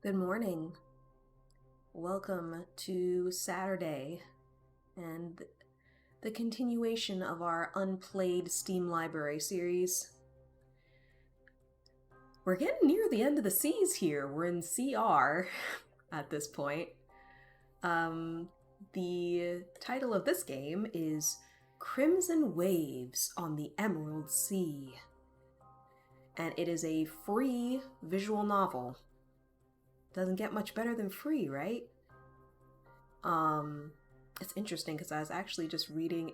Good morning. Welcome to Saturday and the continuation of our Unplayed Steam Library series. We're getting near the end of the Cs here. We're in CR at this point. The title of this game is Crimson Waves on the Emerald Sea. And it is a free visual novel. Doesn't get much better than free, right? It's interesting because I was actually just reading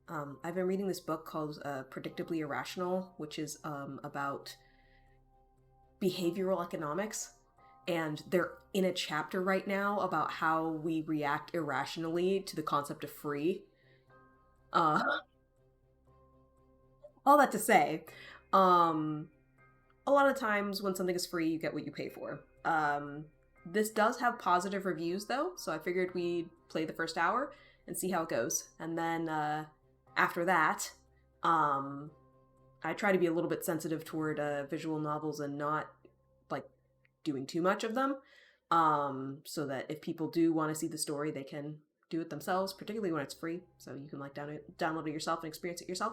I've been reading this book called Predictably Irrational, which is about behavioral economics. And they're in a chapter right now about how we react irrationally to the concept of free. Uh, all that to say, a lot of times when something is free, you get what you pay for. This does have positive reviews, though, so I figured we'd play the first hour and see how it goes. And then after that, I try to be a little bit sensitive toward visual novels and not like doing too much of them, so that if people do want to see the story, they can do it themselves, particularly when it's free, so you can like download it yourself and experience it yourself.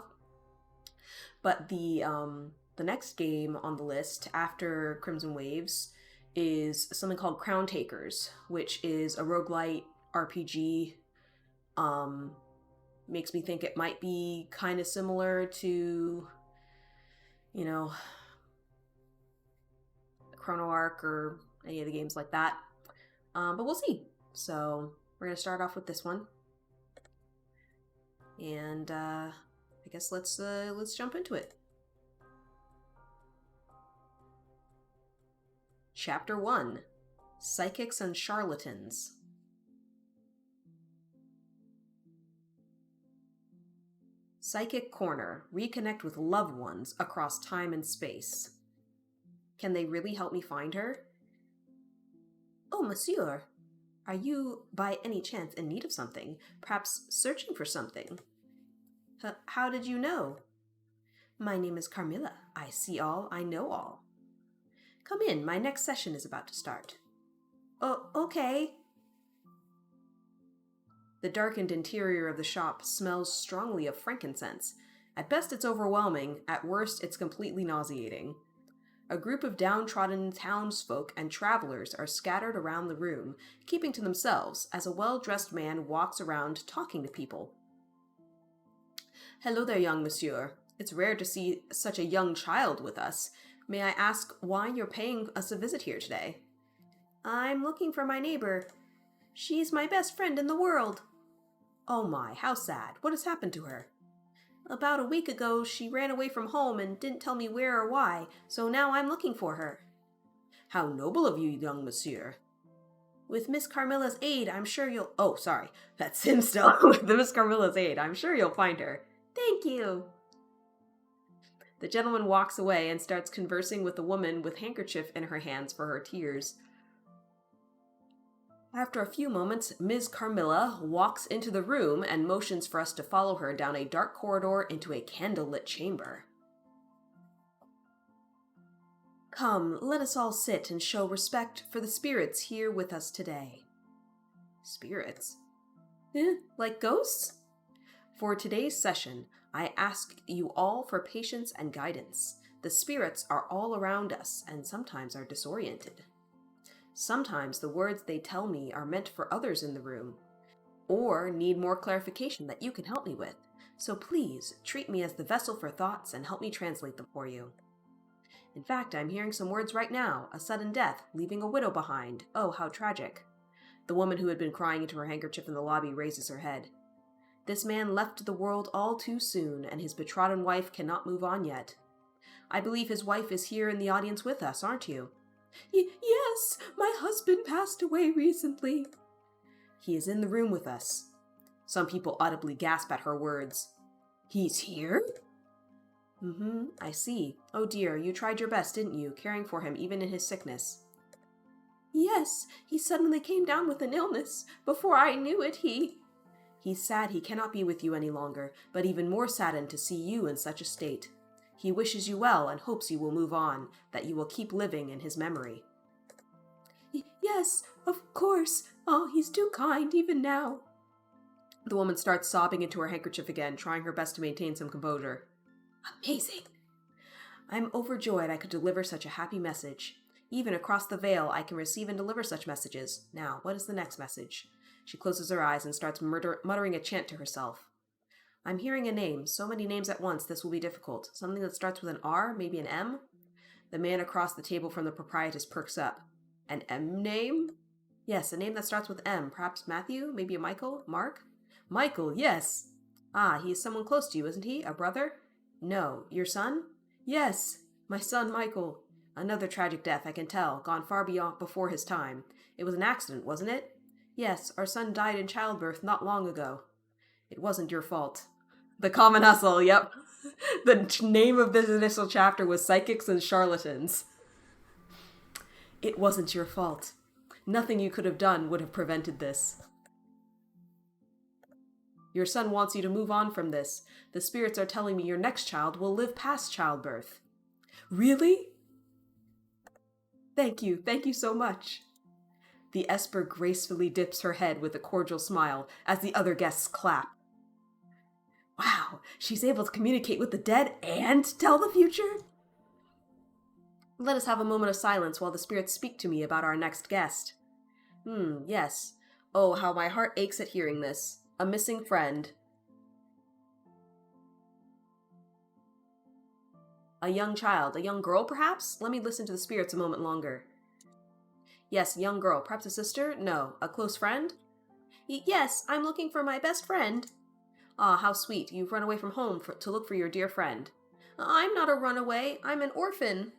But the next game on the list after Crimson Waves is something called Crown Takers, which is a roguelite RPG. Makes me think it might be kind of similar to, Chrono Arc or any of the games like that. But we'll see. So we're going to start off with this one. And I guess let's jump into it. Chapter 1: Psychics and Charlatans. Psychic Corner. Reconnect with loved ones across time and space. Can they really help me find her? Oh, monsieur. Are you, by any chance, in need of something? Perhaps searching for something? How did you know? My name is Carmilla. I see all, I know all. Come in, my next session is about to start. Oh, okay. The darkened interior of the shop smells strongly of frankincense. At best it's overwhelming, at worst it's completely nauseating. A group of downtrodden townsfolk and travelers are scattered around the room, keeping to themselves as a well-dressed man walks around talking to people. Hello there, young monsieur. It's rare to see such a young child with us. May I ask why you're paying us a visit here today? I'm looking for my neighbor. She's my best friend in the world. Oh my, how sad. What has happened to her? About a week ago, she ran away from home and didn't tell me where or why, so now I'm looking for her. How noble of you, young monsieur. With Miss Carmilla's aid, I'm sure you'll... Oh, sorry. That's him still. With Miss Carmilla's aid, I'm sure you'll find her. Thank you. The gentleman walks away and starts conversing with the woman with handkerchief in her hands for her tears. After a few moments, Ms. Carmilla walks into the room and motions for us to follow her down a dark corridor into a candlelit chamber. Come, let us all sit and show respect for the spirits here with us today. Spirits? Like ghosts? For today's session, I ask you all for patience and guidance. The spirits are all around us and sometimes are disoriented. Sometimes the words they tell me are meant for others in the room, or need more clarification that you can help me with. So please, treat me as the vessel for thoughts and help me translate them for you. In fact, I'm hearing some words right now. A sudden death, leaving a widow behind. Oh, how tragic. The woman who had been crying into her handkerchief in the lobby raises her head. This man left the world all too soon, and his betrothed wife cannot move on yet. I believe his wife is here in the audience with us, aren't you? Yes, my husband passed away recently. He is in the room with us. Some people audibly gasp at her words. He's here? I see. Oh dear, you tried your best, didn't you, caring for him even in his sickness? Yes, he suddenly came down with an illness. Before I knew it, He's sad he cannot be with you any longer, but even more saddened to see you in such a state. He wishes you well and hopes you will move on, that you will keep living in his memory. Yes, of course. Oh, he's too kind, even now. The woman starts sobbing into her handkerchief again, trying her best to maintain some composure. Amazing. I'm overjoyed I could deliver such a happy message. Even across the veil, I can receive and deliver such messages. Now, what is the next message? She closes her eyes and starts muttering a chant to herself. I'm hearing a name. So many names at once, this will be difficult. Something that starts with an R, maybe an M? The man across the table from the proprietress perks up. An M name? Yes, a name that starts with M. Perhaps Matthew? Maybe a Michael? Mark? Michael, yes. Ah, he is someone close to you, isn't he? A brother? No. Your son? Yes. My son, Michael. Another tragic death, I can tell. Gone far beyond before his time. It was an accident, wasn't it? Yes, our son died in childbirth not long ago. It wasn't your fault. The Common Hustle, yep. The name of this initial chapter was Psychics and Charlatans. It wasn't your fault. Nothing you could have done would have prevented this. Your son wants you to move on from this. The spirits are telling me your next child will live past childbirth. Really? Thank you so much. The Esper gracefully dips her head with a cordial smile as the other guests clap. Wow, she's able to communicate with the dead and tell the future? Let us have a moment of silence while the spirits speak to me about our next guest. Yes. Oh, how my heart aches at hearing this. A missing friend. A young child. A young girl, perhaps? Let me listen to the spirits a moment longer. Yes, young girl. Perhaps a sister? No. A close friend? Yes, I'm looking for my best friend. Ah, how sweet. You've run away from home to look for your dear friend. I'm not a runaway. I'm an orphan.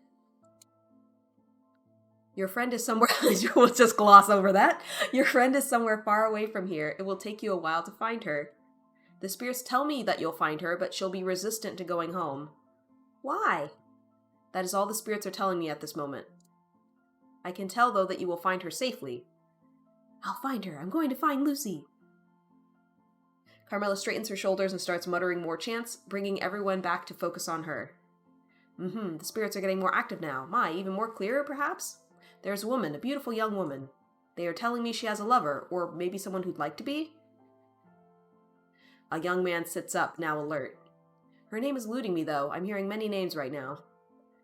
Your friend is somewhere... We'll just gloss over that. Your friend is somewhere far away from here. It will take you a while to find her. The spirits tell me that you'll find her, but she'll be resistant to going home. Why? That is all the spirits are telling me at this moment. I can tell, though, that you will find her safely. I'll find her. I'm going to find Lucy. Carmela straightens her shoulders and starts muttering more chants, bringing everyone back to focus on her. The spirits are getting more active now. Even more clearer, perhaps? There's a woman, a beautiful young woman. They are telling me she has a lover, or maybe someone who'd like to be? A young man sits up, now alert. Her name is eluding me, though. I'm hearing many names right now.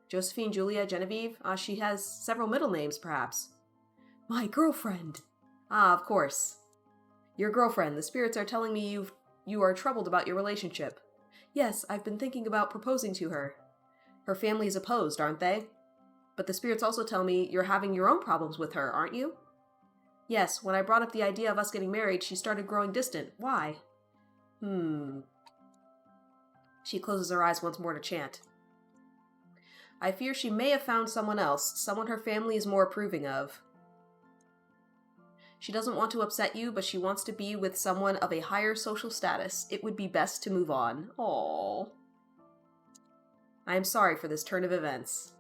Josephine, Julia, Genevieve? She has several middle names, perhaps. My girlfriend. Of course. Your girlfriend. The spirits are telling me you are troubled about your relationship. Yes, I've been thinking about proposing to her. Her family is opposed, aren't they? But the spirits also tell me you're having your own problems with her, aren't you? Yes, when I brought up the idea of us getting married, she started growing distant. Why? She closes her eyes once more to chant. I fear she may have found someone else, someone her family is more approving of. She doesn't want to upset you, but she wants to be with someone of a higher social status. It would be best to move on. Aww. I am sorry for this turn of events.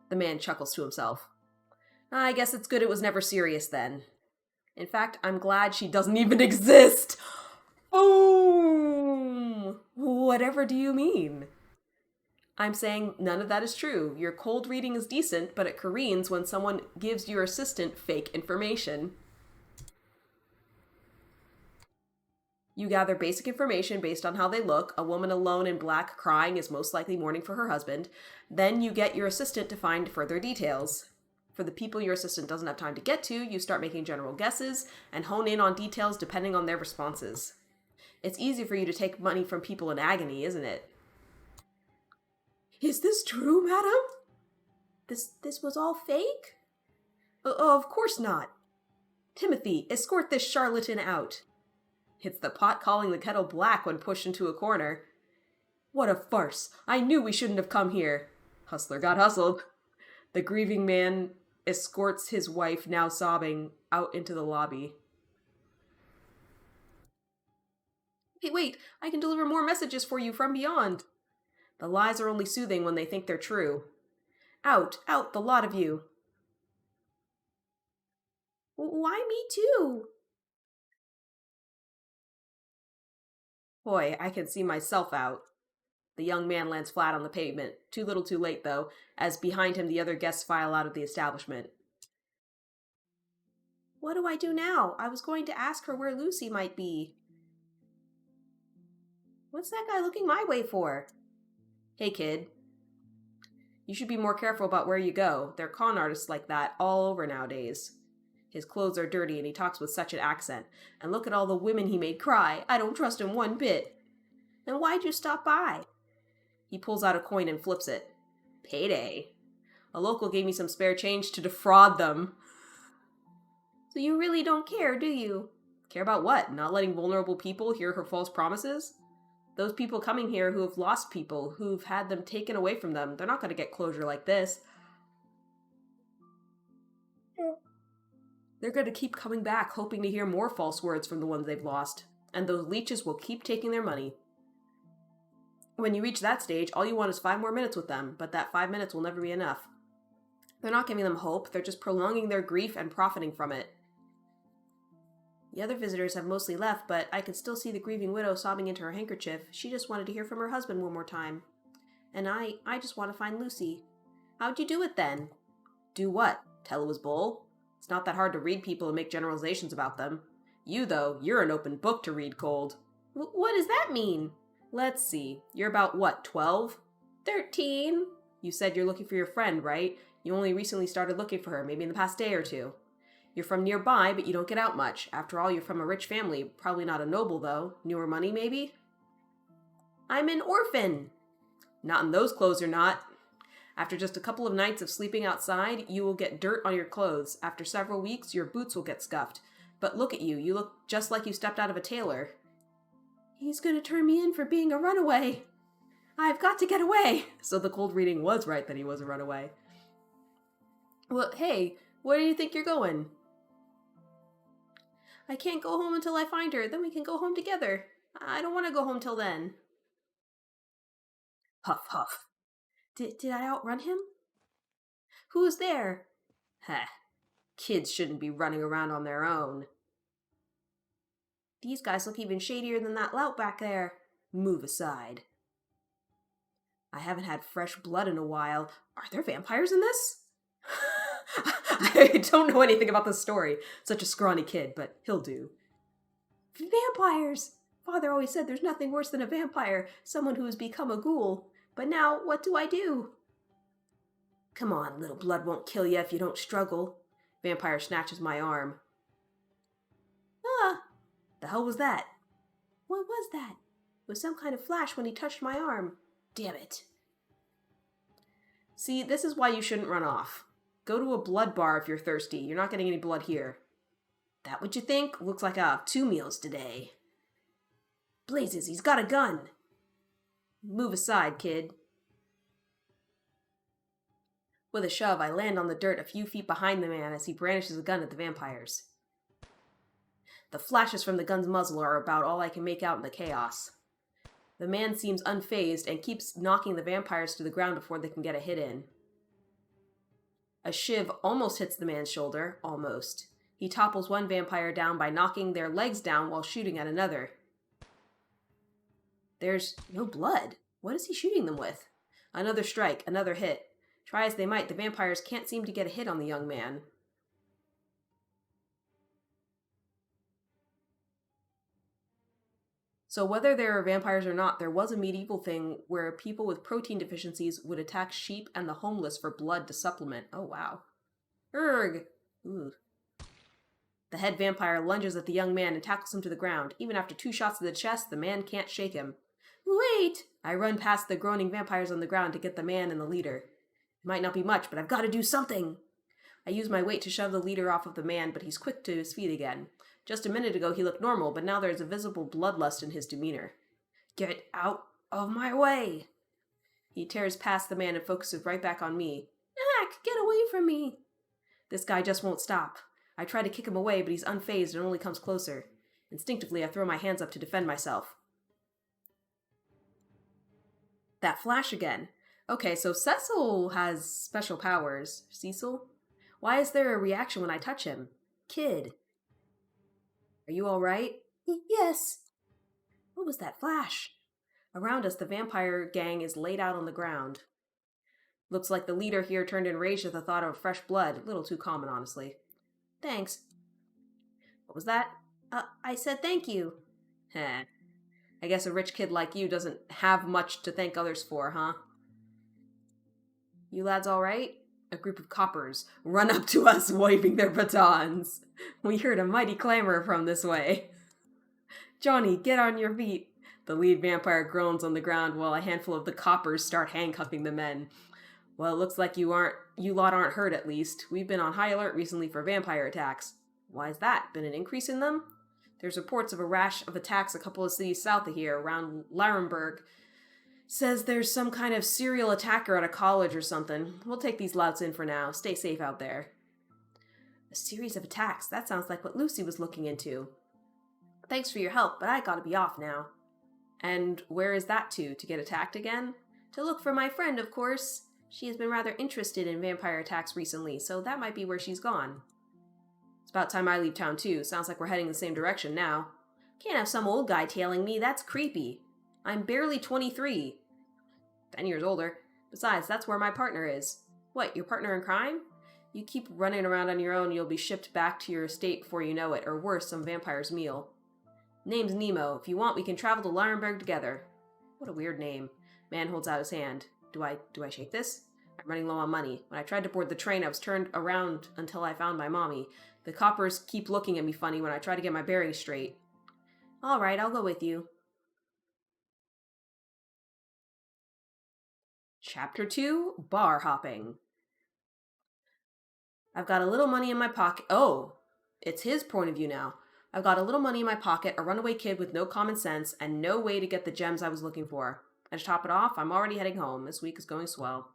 The man chuckles to himself. I guess it's good it was never serious then. In fact, I'm glad she doesn't even exist. Boom! Whatever do you mean? I'm saying none of that is true. Your cold reading is decent, but it careens when someone gives your assistant fake information. You gather basic information based on how they look. A woman alone in black crying is most likely mourning for her husband. Then you get your assistant to find further details. For the people your assistant doesn't have time to get to, you start making general guesses and hone in on details depending on their responses. It's easy for you to take money from people in agony, isn't it? Is this true, madam? This was all fake? Of course not. Timothy, escort this charlatan out. It's the pot calling the kettle black when pushed into a corner. What a farce. I knew we shouldn't have come here. Hustler got hustled. The grieving man escorts his wife, now sobbing, out into the lobby. Wait, I can deliver more messages for you from beyond. The lies are only soothing when they think they're true. Out, the lot of you. Why me too? Boy, I can see myself out. The young man lands flat on the pavement, too little too late though, as behind him the other guests file out of the establishment. What do I do now? I was going to ask her where Lucy might be. What's that guy looking my way for? Hey kid. You should be more careful about where you go. There are con artists like that all over nowadays. His clothes are dirty and he talks with such an accent. And look at all the women he made cry. I don't trust him one bit. Then why'd you stop by? He pulls out a coin and flips it. Payday. A local gave me some spare change to defraud them. So you really don't care, do you? Care about what? Not letting vulnerable people hear her false promises? Those people coming here who have lost people, who've had them taken away from them, they're not going to get closure like this. They're going to keep coming back, hoping to hear more false words from the ones they've lost. And those leeches will keep taking their money. When you reach that stage, all you want is 5 more minutes with them, but that 5 minutes will never be enough. They're not giving them hope, they're just prolonging their grief and profiting from it. The other visitors have mostly left, but I can still see the grieving widow sobbing into her handkerchief. She just wanted to hear from her husband one more time. And I just want to find Lucy. How'd you do it then? Do what? Tell it was bull? It's not that hard to read people and make generalizations about them. You, though, you're an open book to read cold. What does that mean? Let's see. You're about what, 12? 13. You said you're looking for your friend, right? You only recently started looking for her, maybe in the past day or two. You're from nearby, but you don't get out much. After all, you're from a rich family. Probably not a noble, though. Newer money, maybe? I'm an orphan. Not in those clothes, you're not. After just a couple of nights of sleeping outside, you will get dirt on your clothes. After several weeks, your boots will get scuffed. But look at you. You look just like you stepped out of a tailor. He's going to turn me in for being a runaway. I've got to get away. So the cold reading was right that he was a runaway. Well, hey, where do you think you're going? I can't go home until I find her. Then we can go home together. I don't want to go home till then. Huff, huff. Did I outrun him? Who's there? Heh. Kids shouldn't be running around on their own. These guys look even shadier than that lout back there. Move aside. I haven't had fresh blood in a while. Are there vampires in this? I don't know anything about this story. Such a scrawny kid, but he'll do. Vampires! Father always said there's nothing worse than a vampire, someone who has become a ghoul. But now, what do I do? Come on, little blood won't kill you if you don't struggle. Vampire snatches my arm. Ah! The hell was that? What was that? It was some kind of flash when he touched my arm. Damn it. See, this is why you shouldn't run off. Go to a blood bar if you're thirsty. You're not getting any blood here. That what you think? Looks like I'll have 2 meals today. Blazes, he's got a gun. Move aside, kid. With a shove, I land on the dirt a few feet behind the man as he brandishes a gun at the vampires. The flashes from the gun's muzzle are about all I can make out in the chaos. The man seems unfazed and keeps knocking the vampires to the ground before they can get a hit in. A shiv almost hits the man's shoulder, almost. He topples one vampire down by knocking their legs down while shooting at another. There's no blood. What is he shooting them with? Another strike, another hit. Try as they might, the vampires can't seem to get a hit on the young man. So whether there are vampires or not, there was a medieval thing where people with protein deficiencies would attack sheep and the homeless for blood to supplement. Oh, wow. Urgh! Ooh. The head vampire lunges at the young man and tackles him to the ground. Even after 2 shots to the chest, the man can't shake him. Wait! I run past the groaning vampires on the ground to get the man and the leader. It might not be much, but I've got to do something! I use my weight to shove the leader off of the man, but he's quick to his feet again. Just a minute ago he looked normal, but now there's a visible bloodlust in his demeanor. Get out of my way! He tears past the man and focuses right back on me. Ack, get away from me! This guy just won't stop. I try to kick him away, but he's unfazed and only comes closer. Instinctively, I throw my hands up to defend myself. That flash again. Okay, so Cecil has special powers. Cecil? Why is there a reaction when I touch him? Kid. Are you alright? Yes. What was that flash? Around us, the vampire gang is laid out on the ground. Looks like the leader here turned enraged at the thought of fresh blood. A little too common, honestly. Thanks. What was that? I said thank you. Heh. I guess a rich kid like you doesn't have much to thank others for, huh? You lads all right? A group of coppers run up to us waving their batons. We heard a mighty clamor from this way. Johnny, get on your feet. The lead vampire groans on the ground while a handful of the coppers start handcuffing the men. Well, it looks like you lot aren't hurt at least. We've been on high alert recently for vampire attacks. Why is that? Been an increase in them? There's reports of a rash of attacks a couple of cities south of here, around Larenburg. Says there's some kind of serial attacker at a college or something. We'll take these louts in for now. Stay safe out there. A series of attacks. That sounds like what Lucy was looking into. Thanks for your help, but I gotta be off now. And where is that to? To get attacked again? To look for my friend, of course. She has been rather interested in vampire attacks recently, so that might be where she's gone. It's about time I leave town too. Sounds like we're heading the same direction now. Can't have some old guy tailing me. That's creepy. I'm barely 23. 10 years older. Besides, that's where my partner is. What, your partner in crime? You keep running around on your own, you'll be shipped back to your estate before you know it, or worse, some vampire's meal. Name's Nemo. If you want, we can travel to Larenburg together. What a weird name. Man holds out his hand. Do I shake this? I'm running low on money. When I tried to board the train, I was turned around until I found my mommy. The coppers keep looking at me funny when I try to get my bearings straight. All right, I'll go with you. Chapter 2, Bar Hopping. I've got a little money in my pocket. Oh, it's his point of view now. I've got a little money in my pocket, a runaway kid with no common sense, and no way to get the gems I was looking for. And to top it off, I'm already heading home. This week is going swell.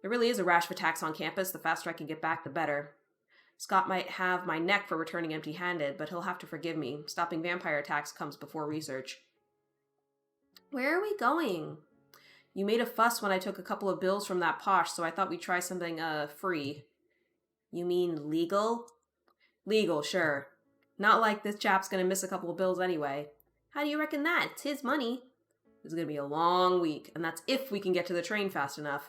There really is a rash of attacks on campus. The faster I can get back, the better. Scott might have my neck for returning empty-handed, but he'll have to forgive me. Stopping vampire attacks comes before research. Where are we going? You made a fuss when I took a couple of bills from that posh, so I thought we'd try something, free. You mean legal? Legal, sure. Not like this chap's gonna miss a couple of bills anyway. How do you reckon that? It's his money. This is gonna be a long week, and that's if we can get to the train fast enough.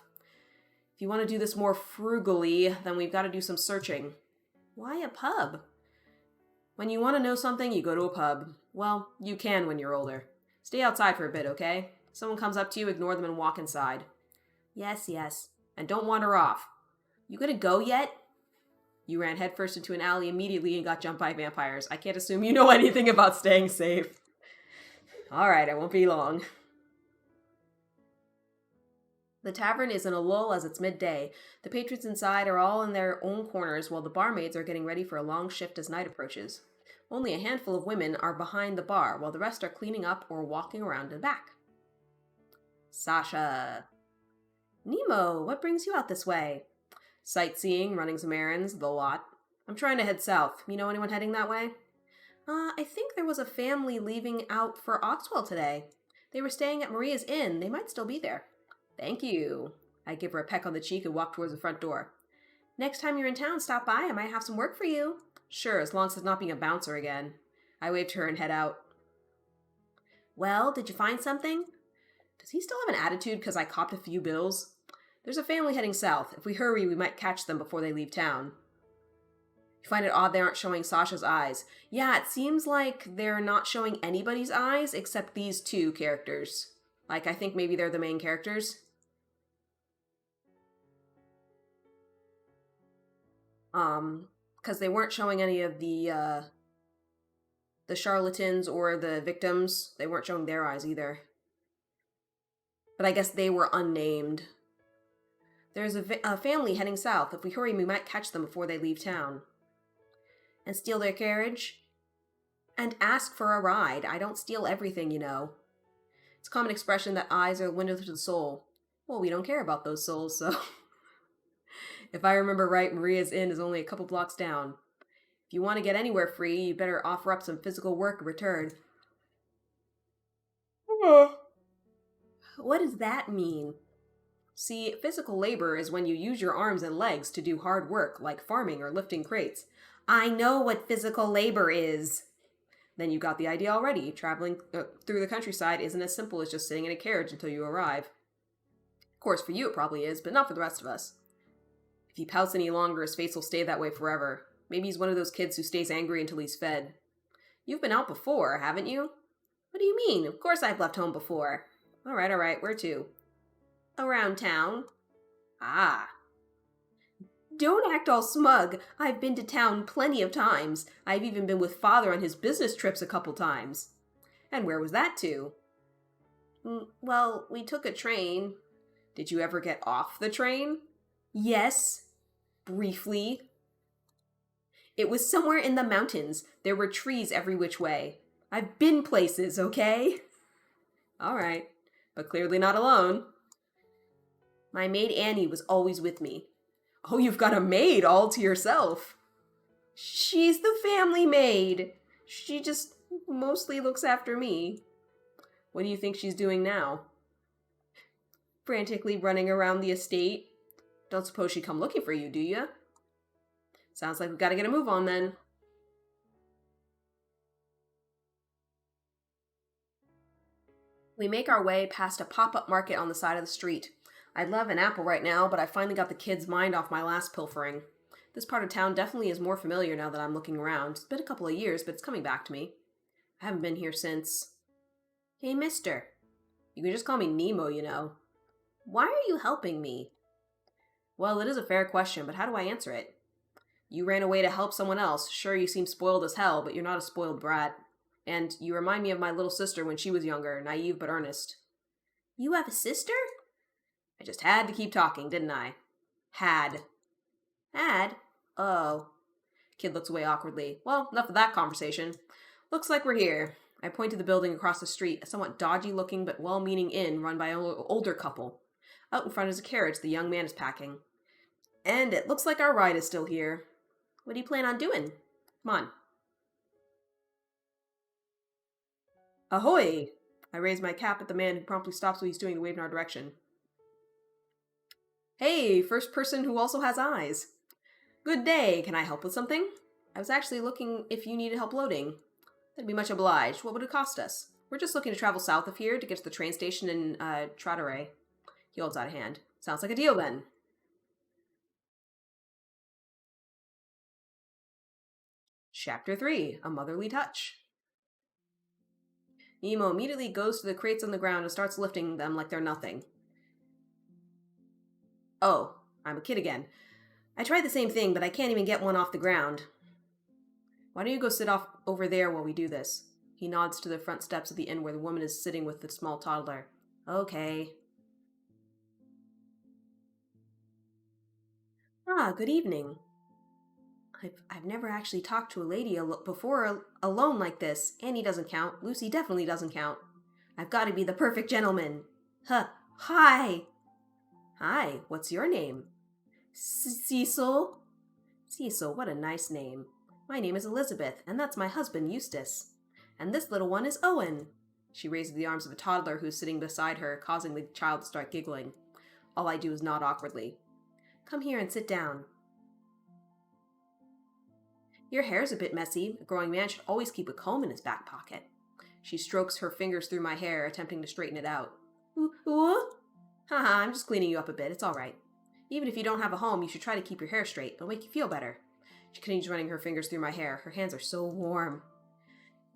If you want to do this more frugally, then we've got to do some searching. Why a pub? When you want to know something, you go to a pub. Well, you can when you're older. Stay outside for a bit, okay? If someone comes up to you, ignore them and walk inside. Yes, yes. And don't wander off. You gonna go yet? You ran headfirst into an alley immediately and got jumped by vampires. I can't assume you know anything about staying safe. Alright, I won't be long. The tavern is in a lull as it's midday. The patrons inside are all in their own corners while the barmaids are getting ready for a long shift as night approaches. Only a handful of women are behind the bar while the rest are cleaning up or walking around in the back. Sasha. Nemo, what brings you out this way? Sightseeing, running some errands, the lot. I'm trying to head south. You know anyone heading that way? I think there was a family leaving out for Oxwell today. They were staying at Maria's Inn. They might still be there. Thank you. I give her a peck on the cheek and walk towards the front door. Next time you're in town, stop by. I might have some work for you. Sure, as long as it's not being a bouncer again. I wave to her and head out. Well, did you find something? Does he still have an attitude because I copped a few bills? There's a family heading south. If we hurry, we might catch them before they leave town. You find it odd they aren't showing Sasha's eyes. Yeah, it seems like they're not showing anybody's eyes except these two characters. Like, I think maybe they're the main characters. Because they weren't showing any of the charlatans or the victims. They weren't showing their eyes either. But I guess they were unnamed. There's a family heading south. If we hurry, we might catch them before they leave town. And steal their carriage? And ask for a ride. I don't steal everything, you know. It's a common expression that eyes are the window to the soul. Well, we don't care about those souls, so... If I remember right, Maria's Inn is only a couple blocks down. If you want to get anywhere free, you better offer up some physical work in return. What does that mean? See, physical labor is when you use your arms and legs to do hard work, like farming or lifting crates. I know what physical labor is. Then you got the idea already. Traveling through the countryside isn't as simple as just sitting in a carriage until you arrive. Of course, for you it probably is, but not for the rest of us. If he pouts any longer, his face will stay that way forever. Maybe he's one of those kids who stays angry until he's fed. You've been out before, haven't you? What do you mean? Of course I've left home before. All right. Where to? Around town. Ah. Don't act all smug. I've been to town plenty of times. I've even been with Father on his business trips a couple times. And where was that to? Well, we took a train. Did you ever get off the train? Yes. Briefly. It was somewhere in the mountains. There were trees every which way. I've been places, okay? All right, but clearly not alone. My maid Annie was always with me. Oh, you've got a maid all to yourself. She's the family maid. She just mostly looks after me. What do you think she's doing now? Frantically running around the estate. Don't suppose she'd come looking for you, do you? Sounds like we've got to get a move on then. We make our way past a pop-up market on the side of the street. I'd love an apple right now, but I finally got the kid's mind off my last pilfering. This part of town definitely is more familiar now that I'm looking around. It's been a couple of years, but it's coming back to me. I haven't been here since... Hey, mister. You can just call me Nemo, you know. Why are you helping me? Well, it is a fair question, but how do I answer it? You ran away to help someone else. Sure, you seem spoiled as hell, but you're not a spoiled brat. And you remind me of my little sister when she was younger, naive but earnest. You have a sister? I just had to keep talking, didn't I? Had? Oh. Kid looks away awkwardly. Well, enough of that conversation. Looks like we're here. I point to the building across the street, a somewhat dodgy-looking but well-meaning inn run by an older couple. Out in front is a carriage the young man is packing. And it looks like our ride is still here. What do you plan on doing? Come on. Ahoy! I raise my cap at the man who promptly stops what he's doing to wave in our direction. Hey, first person who also has eyes. Good day, can I help with something? I was actually looking if you needed help loading. That'd be much obliged. What would it cost us? We're just looking to travel south of here to get to the train station in, Trotteray. He holds out a hand. Sounds like a deal then. Chapter 3, A Motherly Touch. Nemo immediately goes to the crates on the ground and starts lifting them like they're nothing. Oh, I'm a kid again. I tried the same thing, but I can't even get one off the ground. Why don't you go sit off over there while we do this? He nods to the front steps of the inn where the woman is sitting with the small toddler. Okay. Ah, good evening. I've never actually talked to a lady before alone like this. Annie doesn't count. Lucy definitely doesn't count. I've got to be the perfect gentleman. Hi. Hi, what's your name? Cecil? Cecil, what a nice name. My name is Elizabeth, and that's my husband, Eustace. And this little one is Owen. She raises the arms of a toddler who's sitting beside her, causing the child to start giggling. All I do is nod awkwardly. Come here and sit down. Your hair's a bit messy. A growing man should always keep a comb in his back pocket. She strokes her fingers through my hair, attempting to straighten it out. What? Haha, I'm just cleaning you up a bit. It's all right. Even if you don't have a home, you should try to keep your hair straight. It'll make you feel better. She continues running her fingers through my hair. Her hands are so warm.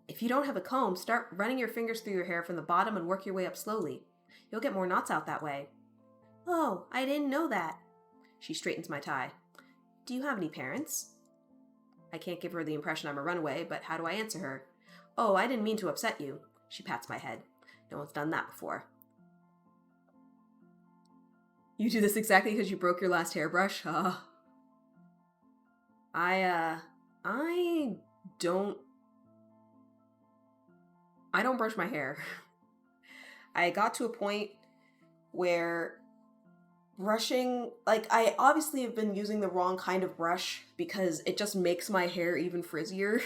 If you don't have a comb, start running your fingers through your hair from the bottom and work your way up slowly. You'll get more knots out that way. Oh, I didn't know that. She straightens my tie. Do you have any parents? I can't give her the impression I'm a runaway, but how do I answer her? Oh, I didn't mean to upset you. She pats my head. No one's done that before. You do this exactly because you broke your last hairbrush? I don't brush my hair. I got to a point where brushing, I obviously have been using the wrong kind of brush because it just makes my hair even frizzier.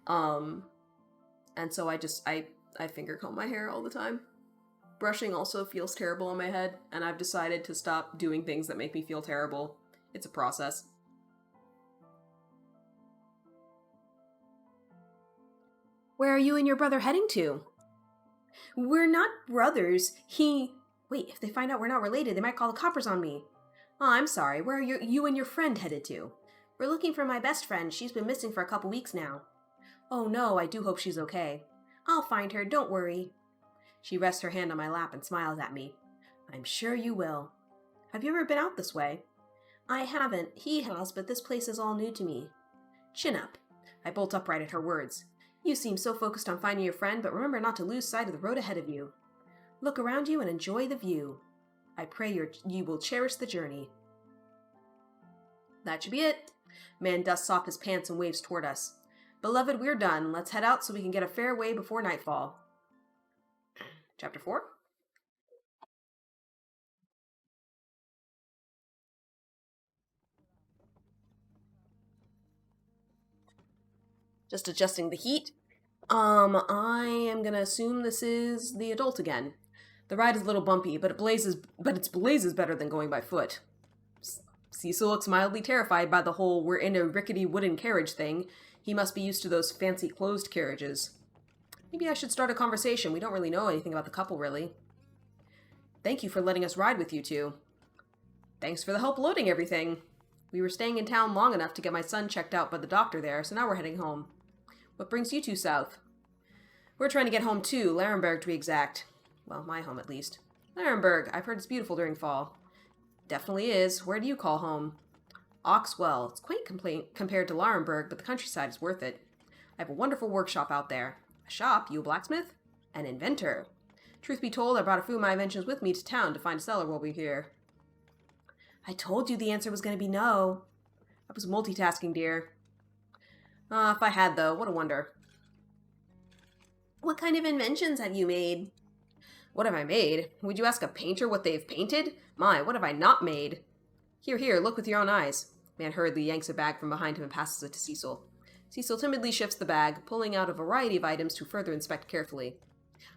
And so I finger comb my hair all the time. Brushing also feels terrible on my head, and I've decided to stop doing things that make me feel terrible. It's a process. Where are you and your brother heading to? We're not brothers. Wait, if they find out we're not related, they might call the coppers on me. Oh, I'm sorry. Where are you and your friend headed to? We're looking for my best friend. She's been missing for a couple weeks now. Oh no, I do hope she's okay. I'll find her, don't worry. She rests her hand on my lap and smiles at me. I'm sure you will. Have you ever been out this way? I haven't. He has, but this place is all new to me. Chin up. I bolt upright at her words. You seem so focused on finding your friend, but remember not to lose sight of the road ahead of you. Look around you and enjoy the view. I pray you will cherish the journey. That should be it. Man dusts off his pants and waves toward us. Beloved, we're done. Let's head out so we can get a fair way before nightfall. Chapter 4? Just adjusting the heat. I am gonna assume this is the adult again. The ride is a little bumpy, but it's blazes better than going by foot. Cecil looks mildly terrified by the whole we're in a rickety wooden carriage thing. He must be used to those fancy closed carriages. Maybe I should start a conversation. We don't really know anything about the couple, really. Thank you for letting us ride with you two. Thanks for the help loading everything. We were staying in town long enough to get my son checked out by the doctor there, so now we're heading home. What brings you two south? We're trying to get home too, Larenberg to be exact. Well, my home at least. Larenberg, I've heard it's beautiful during fall. Definitely is. Where do you call home? Oxwell. It's quaint compared to Larenberg, but the countryside is worth it. I have a wonderful workshop out there. A shop? You a blacksmith? An inventor. Truth be told, I brought a few of my inventions with me to town to find a seller while we're here. I told you the answer was going to be no. I was multitasking, dear. If I had, though, what a wonder. What kind of inventions have you made? What have I made? Would you ask a painter what they've painted? My, what have I not made? Here, look with your own eyes. Man hurriedly yanks a bag from behind him and passes it to Cecil. Cecil timidly shifts the bag, pulling out a variety of items to further inspect carefully.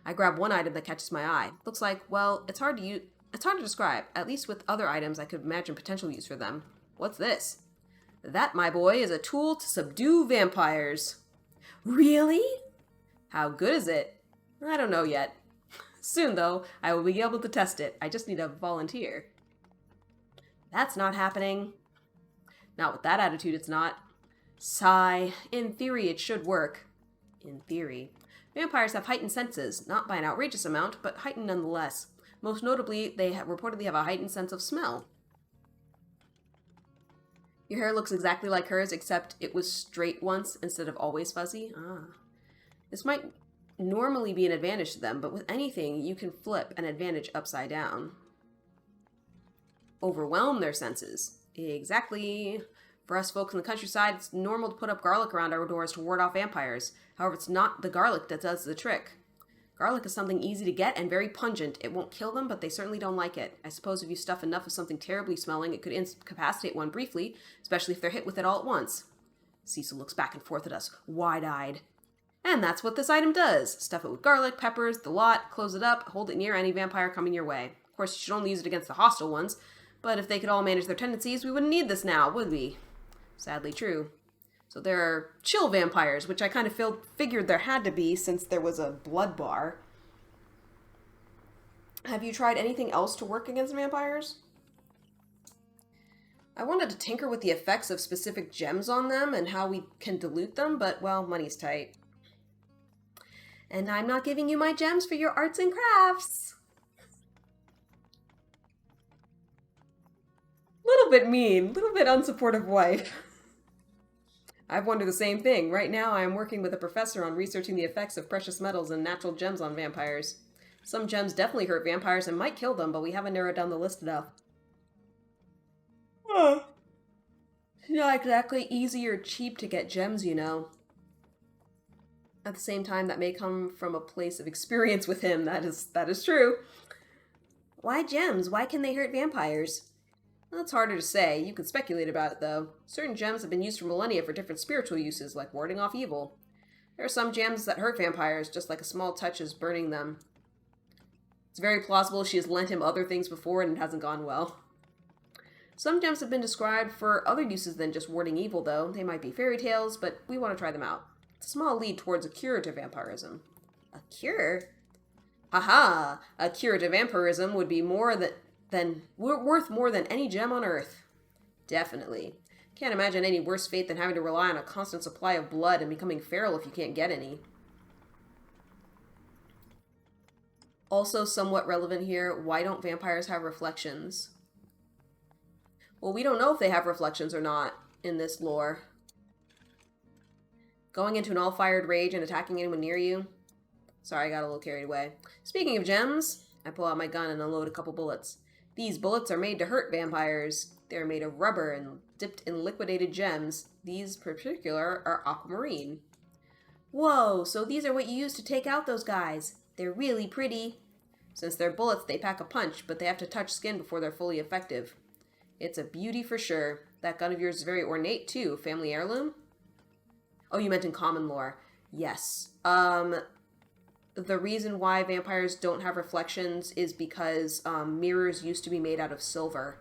I grab one item that catches my eye. Looks like, well, it's hard to describe. At least with other items, I could imagine potential use for them. What's this? That, my boy, is a tool to subdue vampires. Really? How good is it? I don't know yet. Soon, though, I will be able to test it. I just need a volunteer. That's not happening. Not with that attitude, it's not. Sigh. In theory, it should work. In theory. Vampires have heightened senses, not by an outrageous amount, but heightened nonetheless. Most notably, they reportedly have a heightened sense of smell. Your hair looks exactly like hers, except it was straight once instead of always fuzzy. This might normally be an advantage to them, but with anything, you can flip an advantage upside down. Overwhelm their senses. Exactly. For us folks in the countryside, it's normal to put up garlic around our doors to ward off vampires. However, it's not the garlic that does the trick. Garlic is something easy to get and very pungent. It won't kill them, but they certainly don't like it. I suppose if you stuff enough of something terribly smelling, it could incapacitate one briefly, especially if they're hit with it all at once. Cecil looks back and forth at us, wide-eyed. And that's what this item does. Stuff it with garlic, peppers, the lot, close it up, hold it near any vampire coming your way. Of course, you should only use it against the hostile ones, but if they could all manage their tendencies, we wouldn't need this now, would we? Sadly true. So there are chill vampires, which I kind of figured there had to be since there was a blood bar. Have you tried anything else to work against vampires? I wanted to tinker with the effects of specific gems on them and how we can dilute them, but, well, money's tight. And I'm not giving you my gems for your arts and crafts. Little bit mean, little bit unsupportive wife. I've wondered the same thing. Right now I am working with a professor on researching the effects of precious metals and natural gems on vampires. Some gems definitely hurt vampires and might kill them, but we haven't narrowed down the list enough. It's not exactly easy or cheap to get gems, you know. At the same time, that may come from a place of experience with him. That is true. Why gems? Why can they hurt vampires? Well, it's harder to say. You can speculate about it, though. Certain gems have been used for millennia for different spiritual uses, like warding off evil. There are some gems that hurt vampires, just like a small touch is burning them. It's very plausible she has lent him other things before and it hasn't gone well. Some gems have been described for other uses than just warding evil, though. They might be fairy tales, but we want to try them out. It's a small lead towards a cure to vampirism. A cure? Haha! A cure to vampirism would be worth more than any gem on Earth. Definitely. Can't imagine any worse fate than having to rely on a constant supply of blood and becoming feral if you can't get any. Also somewhat relevant here, why don't vampires have reflections? Well, we don't know if they have reflections or not in this lore. Going into an all-fired rage and attacking anyone near you? Sorry, I got a little carried away. Speaking of gems, I pull out my gun and unload a couple bullets. These bullets are made to hurt vampires. They're made of rubber and dipped in liquidated gems. These particular are aquamarine. Whoa, so these are what you use to take out those guys. They're really pretty. Since they're bullets, they pack a punch, but they have to touch skin before they're fully effective. It's a beauty for sure. That gun of yours is very ornate, too. Family heirloom? Oh, you meant in common lore. Yes. The reason why vampires don't have reflections is because mirrors used to be made out of silver.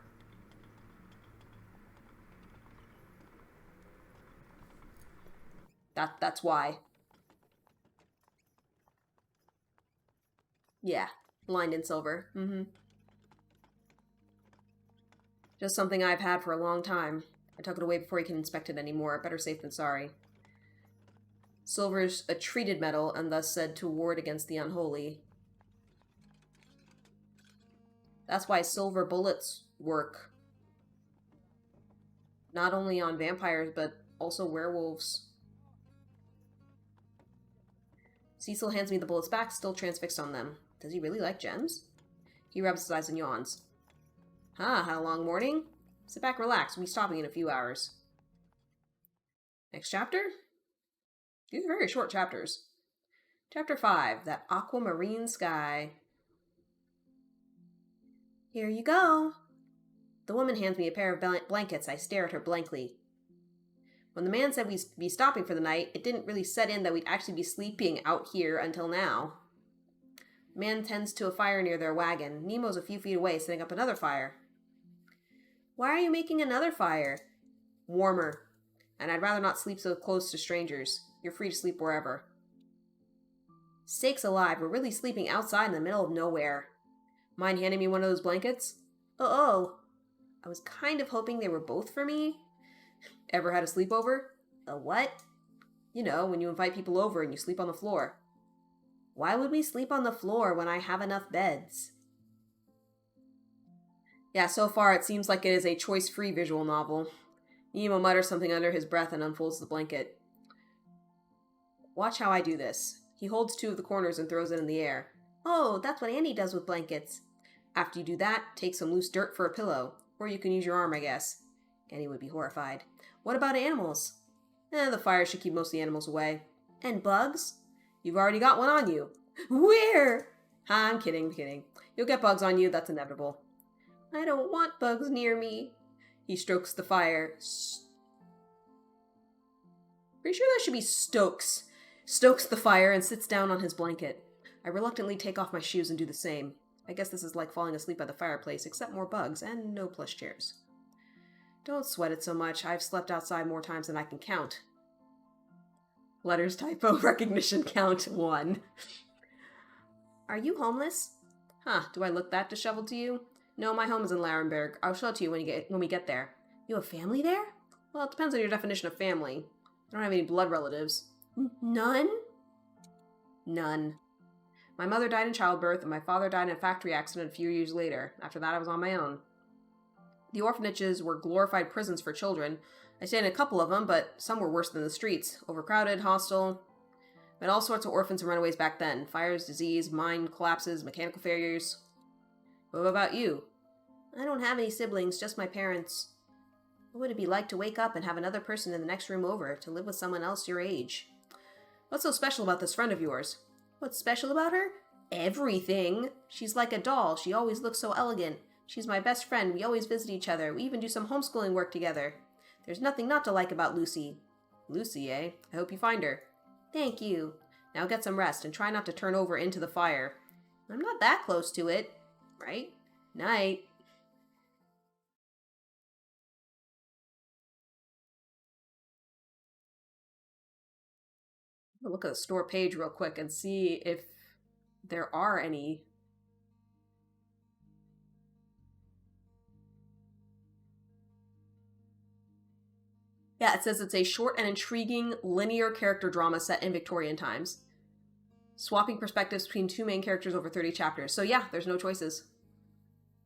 That's why. Yeah, lined in silver. Just something I've had for a long time. I took it away before you can inspect it anymore. Better safe than sorry. Silver's a treated metal and thus said to ward against the unholy. That's why silver bullets work. Not only on vampires, but also werewolves. Cecil hands me the bullets back, still transfixed on them. Does he really like gems? He rubs his eyes and yawns. Had a long morning? Sit back, relax. We'll be stopping in a few hours. Next chapter? These are very short chapters. Chapter 5, That Aquamarine Sky. Here you go. The woman hands me a pair of blankets. I stare at her blankly. When the man said we'd be stopping for the night, it didn't really set in that we'd actually be sleeping out here until now. The man tends to a fire near their wagon. Nemo's a few feet away, setting up another fire. Why are you making another fire? Warmer. And I'd rather not sleep so close to strangers. You're free to sleep wherever. Sakes alive, we're really sleeping outside in the middle of nowhere. Mind handing me one of those blankets? Oh. I was kind of hoping they were both for me. Ever had a sleepover? A what? You know, when you invite people over and you sleep on the floor. Why would we sleep on the floor when I have enough beds? Yeah, so far it seems like it is a choice-free visual novel. Nemo mutters something under his breath and unfolds the blanket. Watch how I do this. He holds two of the corners and throws it in the air. Oh, that's what Andy does with blankets. After you do that, take some loose dirt for a pillow. Or you can use your arm, I guess. Andy would be horrified. What about animals? The fire should keep most of the animals away. And bugs? You've already got one on you. Where? I'm kidding. You'll get bugs on you, that's inevitable. I don't want bugs near me. He strokes the fire. Pretty sure that should be Stokes. Stokes the fire and sits down on his blanket. I reluctantly take off my shoes and do the same. I guess this is like falling asleep by the fireplace, except more bugs and no plush chairs. Don't sweat it so much. I've slept outside more times than I can count. Letters typo recognition count 1. Are you homeless? Do I look that disheveled to you? No, my home is in Larenberg. I'll show it to you when we get there. You have family there? Well, it depends on your definition of family. I don't have any blood relatives. None? None. My mother died in childbirth, and my father died in a factory accident a few years later. After that, I was on my own. The orphanages were glorified prisons for children. I stayed in a couple of them, but some were worse than the streets. Overcrowded, hostile. Met all sorts of orphans and runaways back then. Fires, disease, mine collapses, mechanical failures. What about you? I don't have any siblings, just my parents. What would it be like to wake up and have another person in the next room over, to live with someone else your age? What's so special about this friend of yours? What's special about her? Everything. She's like a doll. She always looks so elegant. She's my best friend. We always visit each other. We even do some homeschooling work together. There's nothing not to like about Lucy. Lucy, eh? I hope you find her. Thank you. Now get some rest and try not to turn over into the fire. I'm not that close to it. Right? Night. I'll look at the store page real quick and see if there are any. Yeah, it says it's a short and intriguing linear character drama set in Victorian times. Swapping perspectives between two main characters over 30 chapters. So yeah, there's no choices.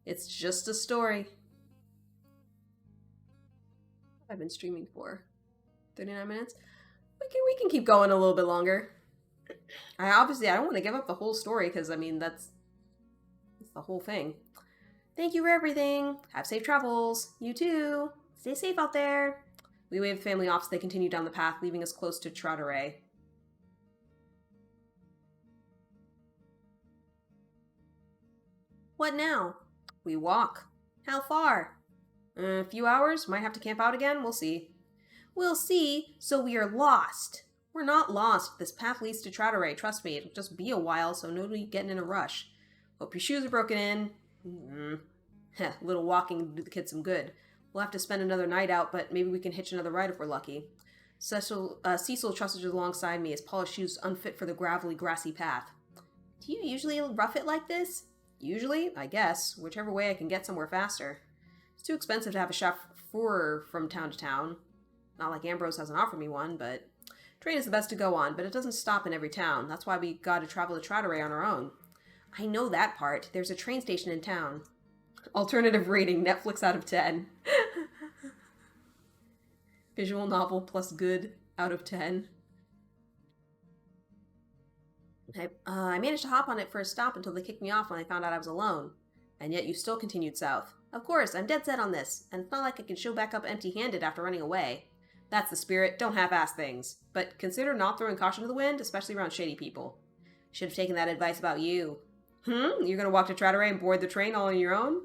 It's just a story. I've been streaming for 39 minutes. We can keep going a little bit longer. I don't want to give up the whole story because I mean that's the whole thing. Thank you for everything. Have safe travels. You too. Stay safe out there. We waved the family off so they continued down the path, leaving us close to Trotteray. What now? We walk. How far? A few hours. Might have to camp out again. We'll see. We'll see. So we are lost. We're not lost. This path leads to Trotteray. Trust me, it'll just be a while, so nobody getting in a rush. Hope your shoes are broken in. Little walking to do the kids some good. We'll have to spend another night out, but maybe we can hitch another ride if we're lucky. Cecil trusted alongside me, his polished shoes unfit for the gravelly, grassy path. Do you usually rough it like this? Usually, I guess. Whichever way I can get somewhere faster. It's too expensive to have a chauffeur from town to town. Not like Ambrose hasn't offered me one, but... Train is the best to go on, but it doesn't stop in every town. That's why we gotta travel to Trotteray on our own. I know that part. There's a train station in town. Alternative rating, Netflix out of 10. Visual novel plus good out of 10. I managed to hop on it for a stop until they kicked me off when I found out I was alone. And yet you still continued south. Of course, I'm dead set on this, and it's not like I can show back up empty-handed after running away. That's the spirit, don't half-ass things. But consider not throwing caution to the wind, especially around shady people. Should have taken that advice about you. You're gonna walk to Trotteray and board the train all on your own?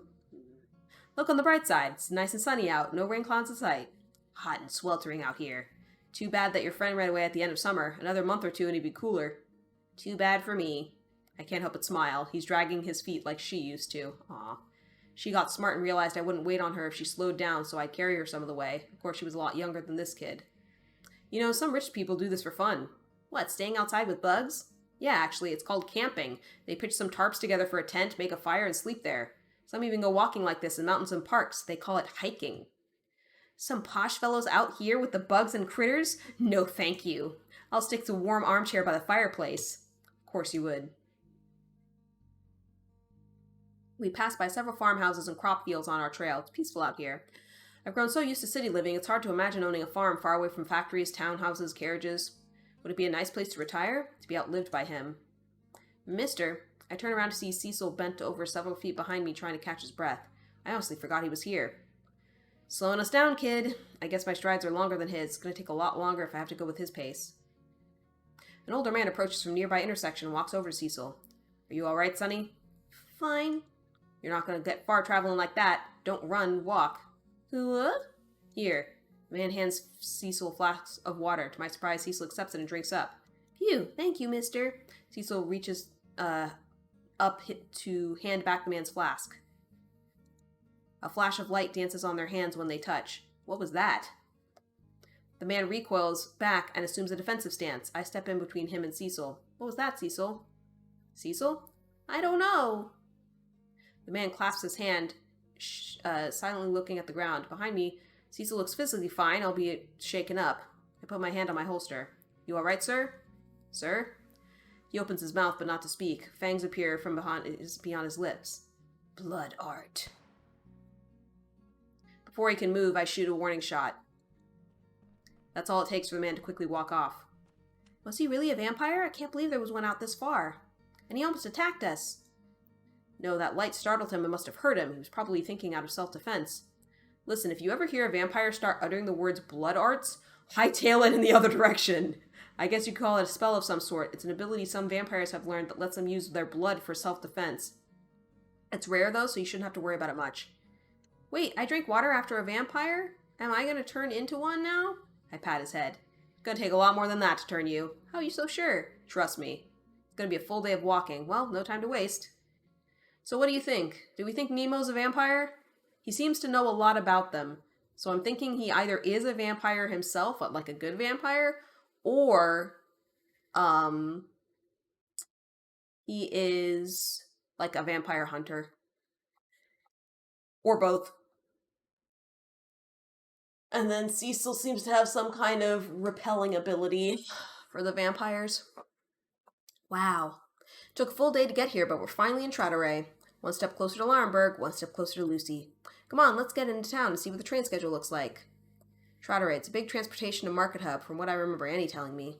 Look on the bright side, it's nice and sunny out, no rain clouds in sight. Hot and sweltering out here. Too bad that your friend ran away at the end of summer. Another month or two and he'd be cooler. Too bad for me. I can't help but smile. He's dragging his feet like she used to. Aw. She got smart and realized I wouldn't wait on her if she slowed down, so I'd carry her some of the way. Of course, she was a lot younger than this kid. You know, some rich people do this for fun. What, staying outside with bugs? Yeah, actually, it's called camping. They pitch some tarps together for a tent, make a fire, and sleep there. Some even go walking like this in mountains and parks. They call it hiking. Some posh fellows out here with the bugs and critters? No, thank you. I'll stick to a warm armchair by the fireplace. Of course you would. We passed by several farmhouses and crop fields on our trail. It's peaceful out here. I've grown so used to city living, it's hard to imagine owning a farm far away from factories, townhouses, carriages. Would it be a nice place to retire? To be outlived by him. Mister, I turn around to see Cecil bent over several feet behind me trying to catch his breath. I honestly forgot he was here. Slowing us down, kid. I guess my strides are longer than his. It's going to take a lot longer if I have to go with his pace. An older man approaches from a nearby intersection and walks over to Cecil. Are you all right, Sonny? Fine. You're not going to get far traveling like that. Don't run, walk. What? Here. The man hands Cecil a flask of water. To my surprise, Cecil accepts it and drinks up. Phew, thank you, mister. Cecil reaches up to hand back the man's flask. A flash of light dances on their hands when they touch. What was that? The man recoils back and assumes a defensive stance. I step in between him and Cecil. What was that, Cecil? Cecil? I don't know. The man clasps his hand, silently looking at the ground. Behind me, Cecil looks physically fine, albeit shaken up. I put my hand on my holster. You all right, sir? Sir? He opens his mouth, but not to speak. Fangs appear from beyond his lips. Blood art. Before he can move, I shoot a warning shot. That's all it takes for the man to quickly walk off. Was he really a vampire? I can't believe there was one out this far. And he almost attacked us. No, that light startled him and must have hurt him. He was probably thinking out of self-defense. Listen, if you ever hear a vampire start uttering the words blood arts, hightail it in the other direction. I guess you could call it a spell of some sort. It's an ability some vampires have learned that lets them use their blood for self-defense. It's rare, though, so you shouldn't have to worry about it much. Wait, I drank water after a vampire? Am I going to turn into one now? I pat his head. It's going to take a lot more than that to turn you. How are you so sure? Trust me. It's going to be a full day of walking. Well, no time to waste. So what do you think? Do we think Nemo's a vampire? He seems to know a lot about them. So I'm thinking he either is a vampire himself, like a good vampire, or Um, he is like a vampire hunter. Or both. And then Cecil seems to have some kind of repelling ability for the vampires. Wow. Took a full day to get here, but we're finally in Trotteray. One step closer to Laurenburg, one step closer to Lucy. Come on, let's get into town and see what the train schedule looks like. Trotteray, it's a big transportation and market hub, from what I remember Annie telling me.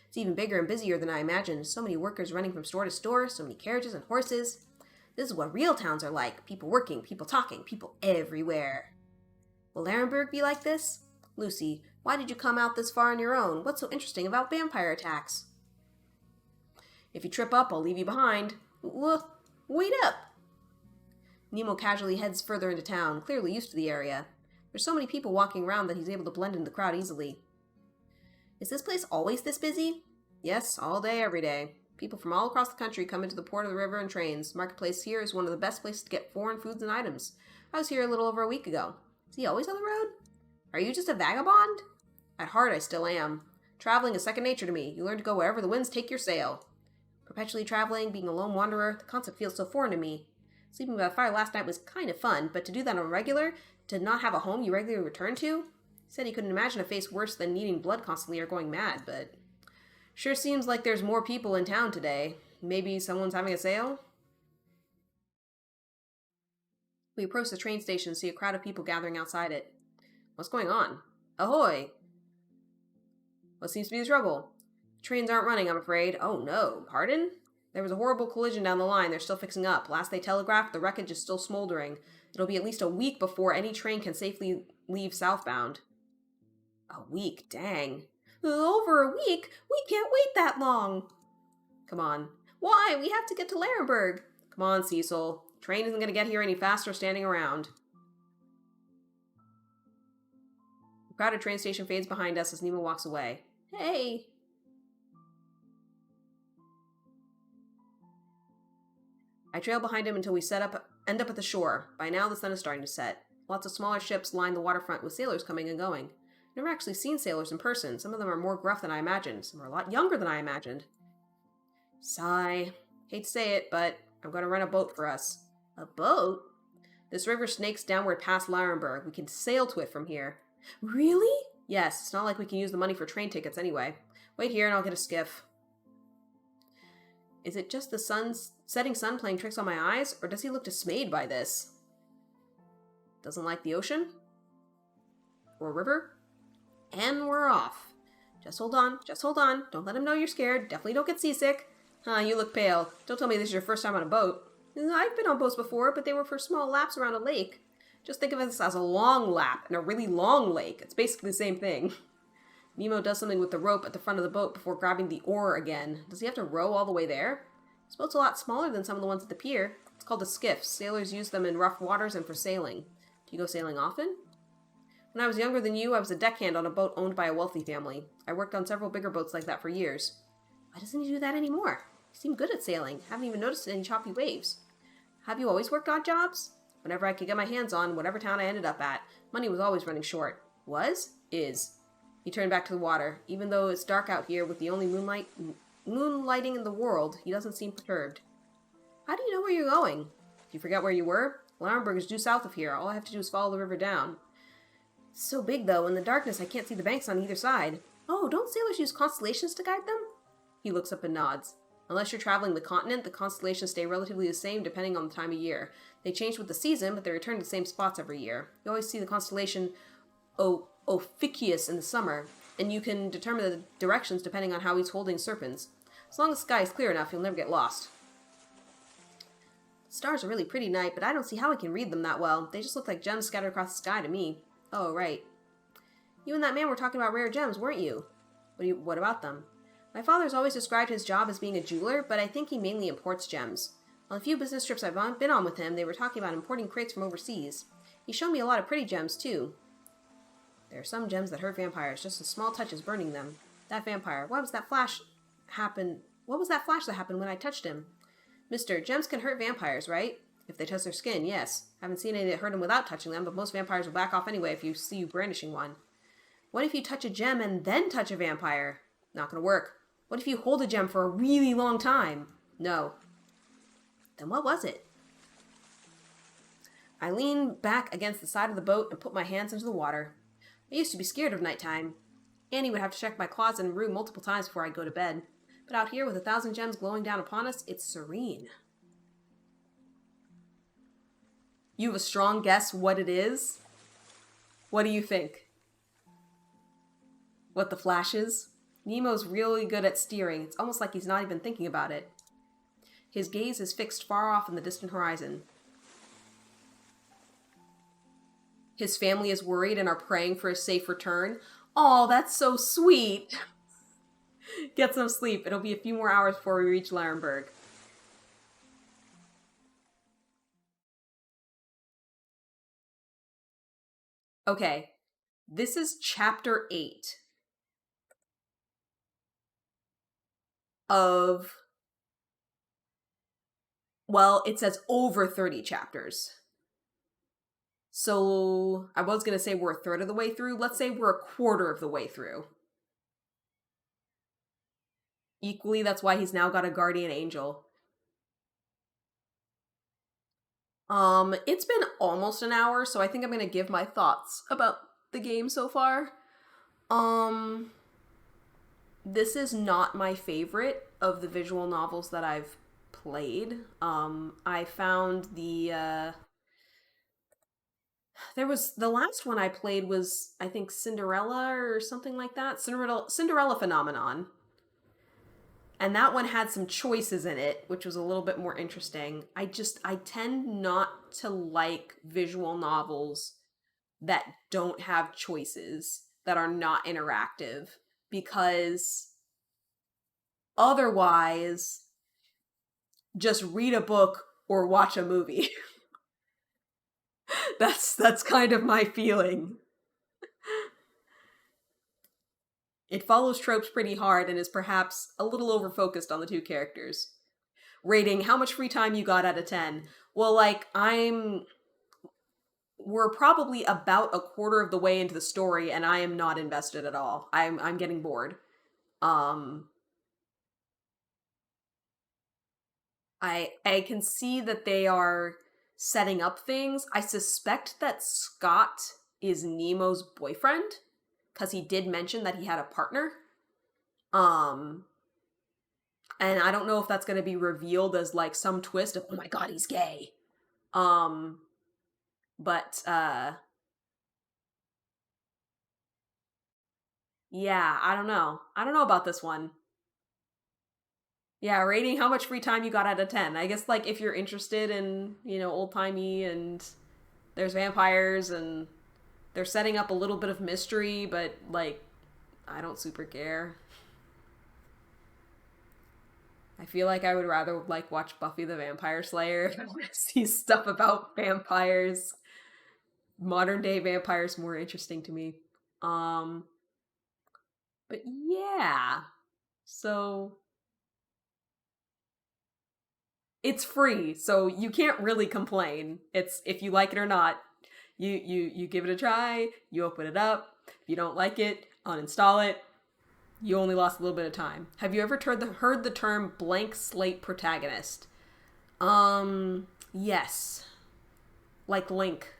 It's even bigger and busier than I imagined. So many workers running from store to store, so many carriages and horses. This is what real towns are like. People working, people talking, people everywhere. Will Laurenburg be like this? Lucy, why did you come out this far on your own? What's so interesting about vampire attacks? If you trip up, I'll leave you behind. Wait up! Nemo casually heads further into town, clearly used to the area. There's so many people walking around that he's able to blend into the crowd easily. Is this place always this busy? Yes, all day, every day. People from all across the country come into the port of the river in trains. Marketplace here is one of the best places to get foreign foods and items. I was here a little over a week ago. Is he always on the road? Are you just a vagabond? At heart, I still am. Traveling is second nature to me. You learn to go wherever the winds take your sail. Perpetually traveling, being a lone wanderer, the concept feels so foreign to me. Sleeping by the fire last night was kind of fun, but to do that on a regular, to not have a home you regularly return to? He said he couldn't imagine a face worse than needing blood constantly or going mad, but... Sure seems like there's more people in town today. Maybe someone's having a sale? We approach the train station and see a crowd of people gathering outside it. What's going on? Ahoy! What seems to be the trouble? Trains aren't running, I'm afraid. Oh no, pardon? There was a horrible collision down the line. They're still fixing up. Last they telegraphed, the wreckage is still smoldering. It'll be at least a week before any train can safely leave southbound. A week, dang. Over a week? We can't wait that long. Come on. Why? We have to get to Laurenburg. Come on, Cecil. Train isn't going to get here any faster standing around. The crowded train station fades behind us as Nemo walks away. Hey! I trail behind him until we end up at the shore. By now, the sun is starting to set. Lots of smaller ships line the waterfront with sailors coming and going. Never actually seen sailors in person. Some of them are more gruff than I imagined. Some are a lot younger than I imagined. Sigh. Hate to say it, but I'm going to rent a boat for us. A boat? This river snakes downward past Laurenburg. We can sail to it from here. Really? Yes, it's not like we can use the money for train tickets anyway. Wait here and I'll get a skiff. Is it just the setting sun playing tricks on my eyes, or does he look dismayed by this? Doesn't like the ocean? Or river? And we're off. Just hold on, just hold on. Don't let him know you're scared. Definitely don't get seasick. You look pale. Don't tell me this is your first time on a boat. I've been on boats before, but they were for small laps around a lake. Just think of this as a long lap in a really long lake. It's basically the same thing. Nemo does something with the rope at the front of the boat before grabbing the oar again. Does he have to row all the way there? This boat's a lot smaller than some of the ones at the pier. It's called a skiff. Sailors use them in rough waters and for sailing. Do you go sailing often? When I was younger than you, I was a deckhand on a boat owned by a wealthy family. I worked on several bigger boats like that for years. Why doesn't he do that anymore? He seemed good at sailing. Haven't even noticed any choppy waves. Have you always worked odd jobs? Whenever I could get my hands on, whatever town I ended up at, money was always running short. Was? Is. He turned back to the water. Even though it's dark out here with the only moonlighting in the world, he doesn't seem perturbed. How do you know where you're going? Do you forget where you were? Laurenburg is due south of here. All I have to do is follow the river down. It's so big, though. In the darkness, I can't see the banks on either side. Oh, don't sailors use constellations to guide them? He looks up and nods. Unless you're traveling the continent, the constellations stay relatively the same depending on the time of year. They change with the season, but they return to the same spots every year. You always see the constellation Ophiuchus in the summer, and you can determine the directions depending on how he's holding serpents. As long as the sky is clear enough, you'll never get lost. The stars are really pretty tonight, but I don't see how I can read them that well. They just look like gems scattered across the sky to me. Oh, right. You and that man were talking about rare gems, weren't you? What about them? My father's always described his job as being a jeweler, but I think he mainly imports gems. On the few business trips I've been on with him, they were talking about importing crates from overseas. He showed me a lot of pretty gems, too. There are some gems that hurt vampires, just a small touch is burning them. That vampire, what was that flash that happened when I touched him? Mister, gems can hurt vampires, right? If they touch their skin, yes. Haven't seen any that hurt them without touching them, but most vampires will back off anyway if you see you brandishing one. What if you touch a gem and then touch a vampire? Not gonna work. What if you hold a gem for a really long time? No. Then what was it? I leaned back against the side of the boat and put my hands into the water. I used to be scared of nighttime. Annie would have to check my closet and room multiple times before I'd go to bed. But out here, with 1,000 gems glowing down upon us, it's serene. You have a strong guess what it is? What do you think? What the flash is? Nemo's really good at steering. It's almost like he's not even thinking about it. His gaze is fixed far off in the distant horizon. His family is worried and are praying for a safe return. Oh, that's so sweet. Get some sleep. It'll be a few more hours before we reach Larenburg. Okay, this is chapter 8 of, well, it says over 30 chapters. So I was going to say we're a third of the way through. Let's say we're a quarter of the way through. Equally, that's why he's now got a guardian angel. It's been almost an hour, so I think I'm going to give my thoughts about the game so far. This is not my favorite of the visual novels that I've played. I found there was the last one I played was I think Cinderella or something like that. Cinderella Phenomenon. And that one had some choices in it, which was a little bit more interesting. I tend not to like visual novels that don't have choices, that are not interactive, because otherwise just read a book or watch a movie. That's kind of my feeling. It follows tropes pretty hard and is perhaps a little over-focused on the two characters. Rating how much free time you got out of 10. Well, like, we're probably about a quarter of the way into the story and I am not invested at all. I'm getting bored. I can see that they are setting up things. I suspect that Scott is Nemo's boyfriend, because he did mention that he had a partner. And I don't know if that's going to be revealed as like some twist of, oh my god, he's gay. But yeah, I don't know. I don't know about this one. Yeah, rating how much free time you got out of 10. I guess like if you're interested in, old-timey and there's vampires and they're setting up a little bit of mystery, but like I don't super care. I feel like I would rather like watch Buffy the Vampire Slayer if I want to see stuff about vampires. Modern day vampires more interesting to me. Um but yeah. So it's free, so you can't really complain. It's if you like it or not, you give it a try, you open it up. If you don't like it, uninstall it. You only lost a little bit of time. Have you ever heard the term blank slate protagonist? Yes. Like Link,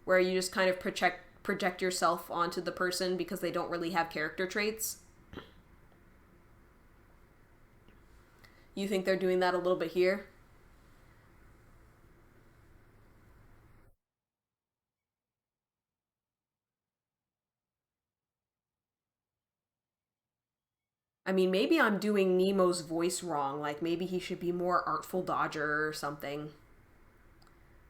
where you just kind of project yourself onto the person because they don't really have character traits. You think they're doing that a little bit here? I mean, maybe I'm doing Nemo's voice wrong. Like, maybe he should be more Artful Dodger or something.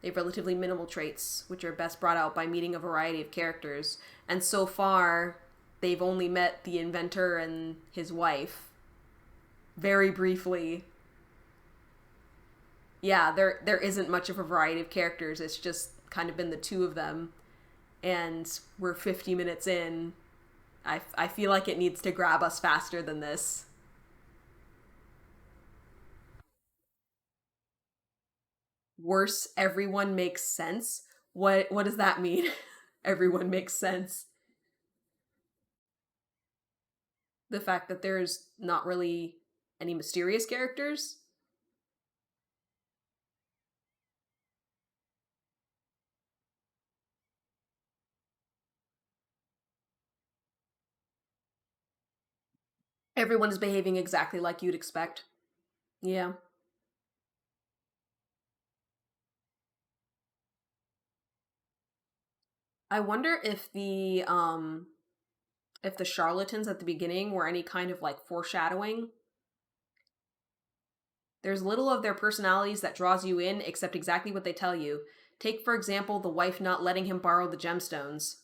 They have relatively minimal traits, which are best brought out by meeting a variety of characters. And so far, they've only met the inventor and his wife. Very briefly. Yeah, there isn't much of a variety of characters. It's just kind of been the two of them. And we're 50 minutes in. I feel like it needs to grab us faster than this. Worse, everyone makes sense. What does that mean? Everyone makes sense. The fact that there's not really any mysterious characters. Everyone is behaving exactly like you'd expect. Yeah. I wonder if the charlatans at the beginning were any kind of like foreshadowing. There's little of their personalities that draws you in except exactly what they tell you. Take, for example, the wife not letting him borrow the gemstones.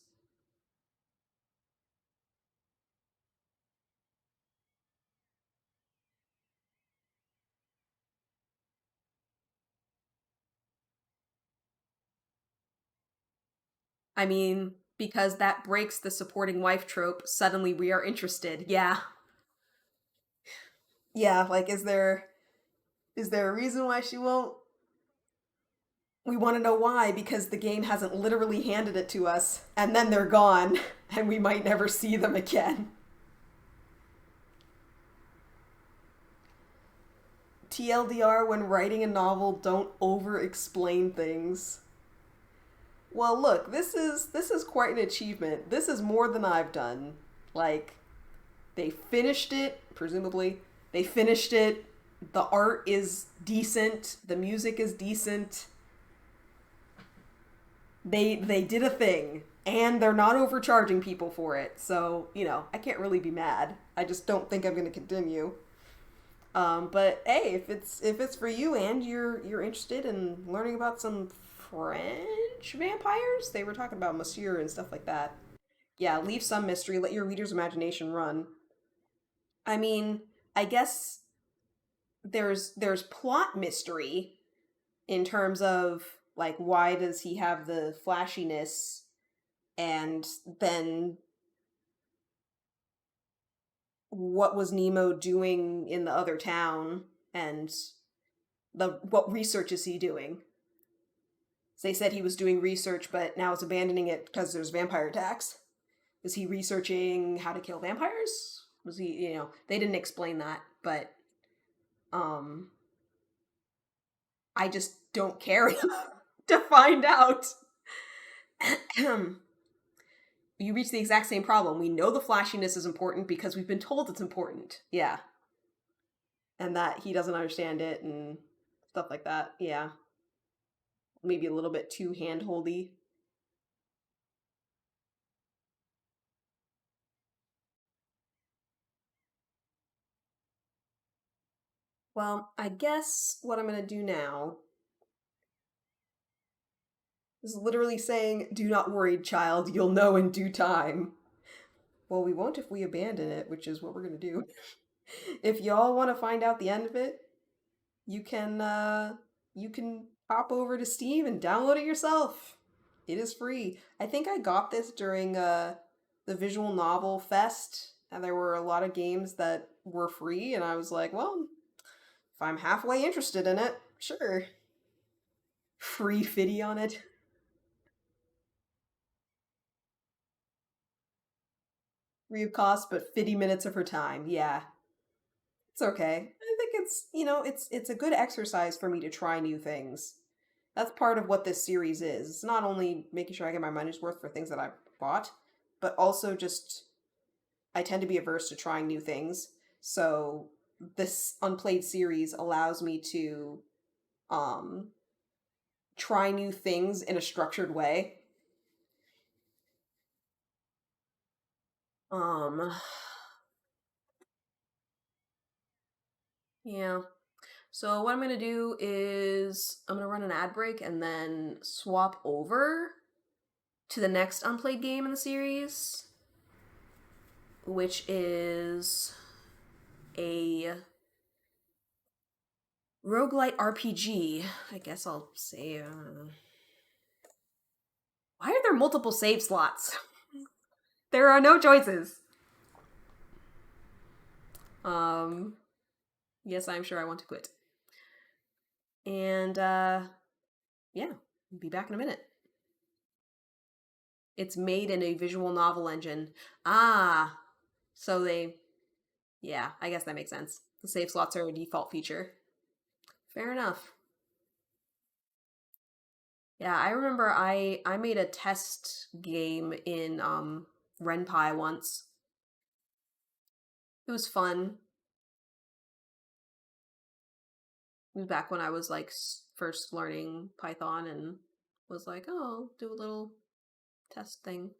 I mean, because that breaks the supporting wife trope, suddenly we are interested. Yeah. Yeah, like is there a reason why she won't? We want to know why because the game hasn't literally handed it to us and then they're gone and we might never see them again. TLDR, when writing a novel, don't over explain things. Well, look, this is quite an achievement. This is more than I've done. Like, they finished it, presumably. They finished it. The art is decent. The music is decent. They did a thing, and they're not overcharging people for it. So I can't really be mad. I just don't think I'm going to continue. But hey, if it's for you and you're interested in learning about some French vampires, they were talking about Monsieur and stuff like that. Yeah, leave some mystery. Let your reader's imagination run. I mean, I guess there's plot mystery in terms of like why does he have the flashiness, and then what was Nemo doing in the other town, and the what research is he doing? They said he was doing research, but now is abandoning it because there's vampire attacks. Is he researching how to kill vampires? Was he, they didn't explain that, but um, I just don't care to find out. You reach the exact same problem. We know the flashiness is important because we've been told it's important. Yeah. And that he doesn't understand it and stuff like that. Yeah. Maybe a little bit too handholdy. Well, I guess what I'm going to do now is literally saying, do not worry, child, you'll know in due time. Well, we won't if we abandon it, which is what we're going to do. If y'all want to find out the end of it, you can hop over to Steam and download it yourself. It is free. I think I got this during the Visual Novel Fest, and there were a lot of games that were free, and I was like, well, if I'm halfway interested in it, sure. Free fitty on it. Free of cost, but 50 minutes of her time. Yeah. It's okay. I think it's a good exercise for me to try new things. That's part of what this series is. It's not only making sure I get my money's worth for things that I've bought, but also just I tend to be averse to trying new things. So this Unplayed series allows me to um try new things in a structured way. Um yeah. So what I'm going to do is I'm going to run an ad break and then swap over to the next Unplayed game in the series, which is a roguelite RPG. I guess I'll say. Why are there multiple save slots? There are no choices. Um, yes, I'm sure I want to quit. And yeah, be back in a minute. It's made in a visual novel engine. Ah, so they Yeah, I guess that makes sense. The save slots are a default feature. Fair enough. Yeah, I remember I made a test game in Ren'Py once. It was fun. It was back when I was like first learning Python and was like, oh, I'll do a little test thing.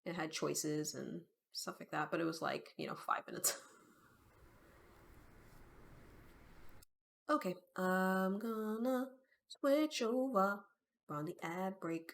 It had choices and stuff like that, but it was like, 5 minutes. Okay, I'm gonna switch over. We're on the ad break.